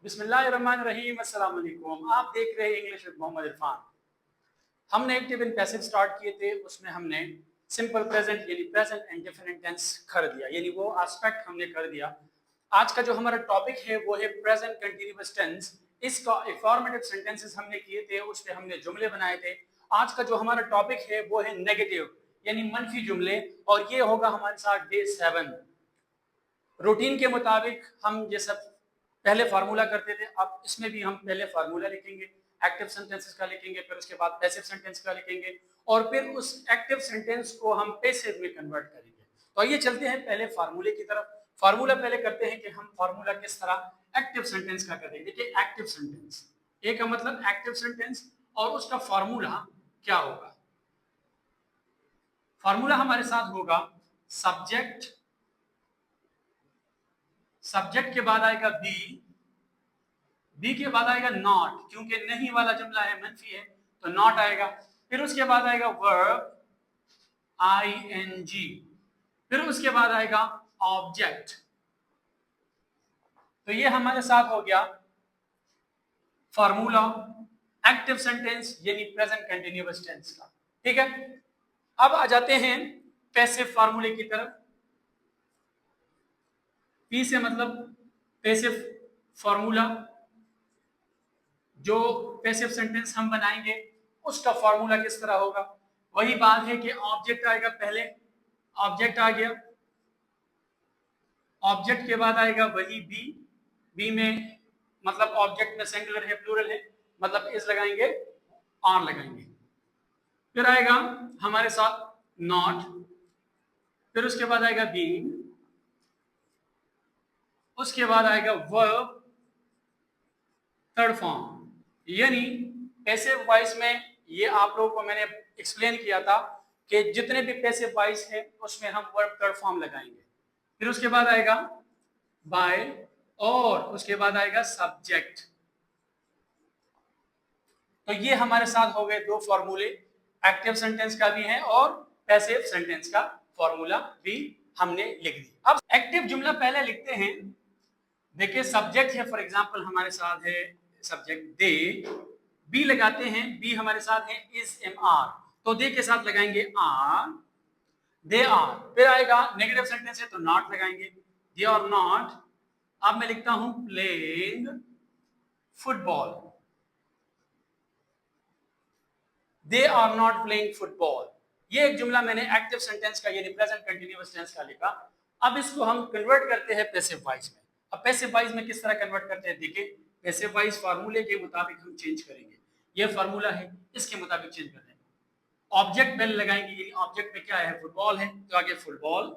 बिस्मिल्लाहिर्रहमानिर्रहीम, अस्सलाम वालेकुम। आप देख रहे हैं इंग्लिश विद मोहम्मद इरफान। हमने एक्टिव एंड पैसिव स्टार्ट किए थे, उसमें हमने सिंपल प्रेजेंट यानी प्रेजेंट एंड डेफिनेट टेंस कर दिया, यानी वो एस्पेक्ट हमने कर दिया। आज का जो हमारा टॉपिक है वो है प्रेजेंट कंटीन्यूअस टेंस। इसका इंफॉर्मेटिव सेंटेंसेस हमने किए थे, उसपे हमने जुमले बनाए थे। आज का जो हमारा टॉपिक है वो है नेगेटिव यानी मनफी जुमले, और ये होगा हमारे साथ डे 7। रूटीन के मुताबिक हम ये सब पहले फार्मूला करते थे, अब इसमें भी हम पहले फार्मूला लिखेंगे, एक्टिव सेंटेंसेस का लिखेंगे, फिर उसके बाद पैसिव सेंटेंस का लिखेंगे, और फिर उस एक्टिव सेंटेंस को हम पैसिव में कन्वर्ट करेंगे। तो आइए चलते हैं पहले फार्मूले की तरफ। फार्मूला पहले करते हैं कि हम फार्मूला किस तरह एक्टिव सेंटेंस का करेंगे। देखिए, एक्टिव सेंटेंस, ए का मतलब एक्टिव सेंटेंस, और उसका फार्मूला क्या होगा। फार्मूला हमारे साथ होगा सब्जेक्ट, सब्जेक्ट के बाद आएगा बी, बी के बाद आएगा नॉट, क्योंकि नहीं वाला जुमला है, मनफी है, तो नॉट आएगा। फिर उसके बाद आएगा वर्ब, आईएनजी। फिर उसके बाद आएगा ऑब्जेक्ट। तो ये हमारे साथ हो गया फार्मूला एक्टिव सेंटेंस यानी प्रेजेंट कंटीन्यूअस टेंस का। ठीक है, अब आ जाते हैं पैसिव फार्मूले की तरफ। पी से मतलब पैसिव फार्मूला, जो पैसिव सेंटेंस हम बनाएंगे उसका फार्मूला किस तरह होगा। वही बात है कि ऑब्जेक्ट आएगा पहले, ऑब्जेक्ट आ गया, ऑब्जेक्ट के बाद आएगा वही बी, बी में मतलब ऑब्जेक्ट में सिंगुलर है प्लूरल है, मतलब इस लगाएंगे, ऑन लगाएंगे। फिर आएगा हमारे साथ नॉट, फिर उसके बाद आएगा बीइंग, उसके बाद आएगा वर्ब थर्ड फॉर्म। यानी पैसिव वॉइस में ये आप लोगों को मैंने एक्सप्लेन किया था कि जितने भी पैसिव वॉइस है उसमें हम वर्ब थर्ड फॉर्म लगाएंगे। फिर उसके बाद आएगा बाय, और उसके बाद आएगा सब्जेक्ट। तो ये हमारे साथ हो गए दो फॉर्मूले, एक्टिव सेंटेंस का भी है और पैसिव सेंटेंस का फॉर्मूला भी हमने लिख दिया। अब एक्टिव जुमला पहले लिखते हैं। देखिए, सब्जेक्ट है, फॉर एग्जांपल हमारे साथ है सब्जेक्ट दे, बी लगाते हैं, बी हमारे साथ है इज एम आर, तो दे के साथ लगाएंगे आर, दे आर। फिर आएगा नेगेटिव सेंटेंस है तो नॉट लगाएंगे, दे आर नॉट। अब मैं लिखता हूं playing football, they are not playing football. ये एक जुमला मैंने एक्टिव सेंटेंस का यानी प्रेजेंट कंटीन्यूअस टेंस का लिखा। अब इसको हम कन्वर्ट करते हैं पैसिव वॉइस में। अब पैसिव वॉइस में किस तरह कन्वर्ट करते हैं, देखिए, पैसिव वॉइस फार्मूले के मुताबिक हम चेंज करेंगे। ये फार्मूला है, इसके मुताबिक चेंज करते हैं। ऑब्जेक्ट पहले लगाएंगे, यानी ऑब्जेक्ट में क्या है, फुटबॉल है, तो आगे फुटबॉल,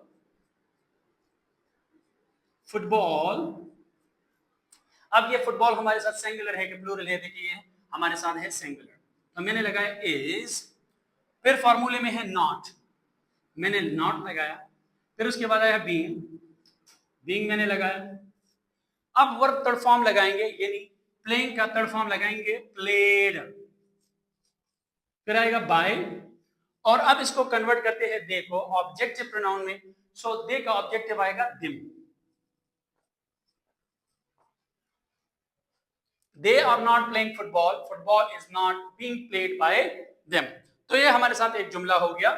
फुटबॉल। अब ये फुटबॉल हमारे साथ सिंगुलर है कि प्लूरल है, देखिए हमारे साथ है सिंगुलर, तो मैंने लगाया इज। फिर फार्मूले में है नॉट, मैंने नॉट लगाया। फिर उसके बाद आया बीइंग, बीइंग मैंने लगाया। अब वर्ब थर्ड फॉर्म लगाएंगे, यानी प्लेइंग का थर्ड फॉर्म लगाएंगे प्लेड। फिर आएगा बाय, और अब इसको कन्वर्ट करते हैं दे को ऑब्जेक्टिव प्रोनाउन में, सो दे का ऑब्जेक्टिव आएगा दिम। They are not playing football, football is not being played by them। तो ये हमारे साथ एक जुमला हो गया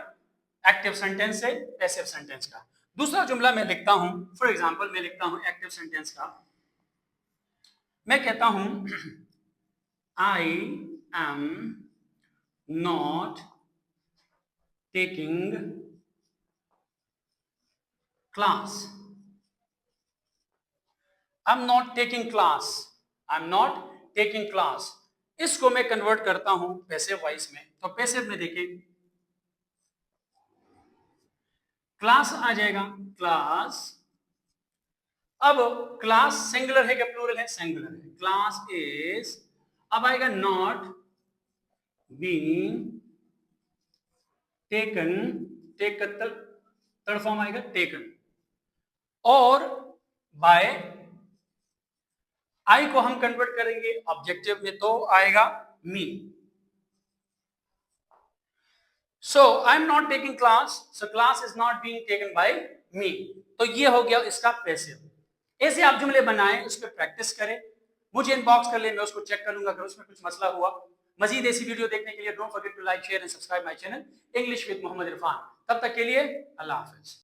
एक्टिव सेंटेंस से पैसिव सेंटेंस का। दूसरा जुमला मैं लिखता हूं, फॉर एग्जांपल मैं लिखता हूं एक्टिव सेंटेंस का, मैं कहता हूं आई am not taking class, I am not taking class, I am not taking class. इसको मैं कन्वर्ट करता हूं पैसिव वॉइस में, तो पैसिव में देखिए क्लास आ जाएगा, क्लास। अब क्लास सिंगुलर है क्या प्लूरल है, सिंगुलर है, क्लास इज। अब आएगा नॉट बीइंग टेकन, टेक का थर्ड फॉर्म आएगा टेकन, और बाय। आई को हम कन्वर्ट करेंगे ऑब्जेक्टिव में, तो आएगा me. So I am not taking class, so class is not being taken by me. तो ये हो गया इसका पैसिव। ऐसे आप जुमले बनाएं, उस पर प्रैक्टिस करें। मुझे इनबॉक्स कर ले, मैं उसको चेक कर लूंगा अगर उसमें कुछ मसला हुआ। मजीद ऐसी वीडियो देखने के लिए don't forget to like share and subscribe my channel English with Mohammad Irfan. तब तक के लिए अल्लाह हाफिज।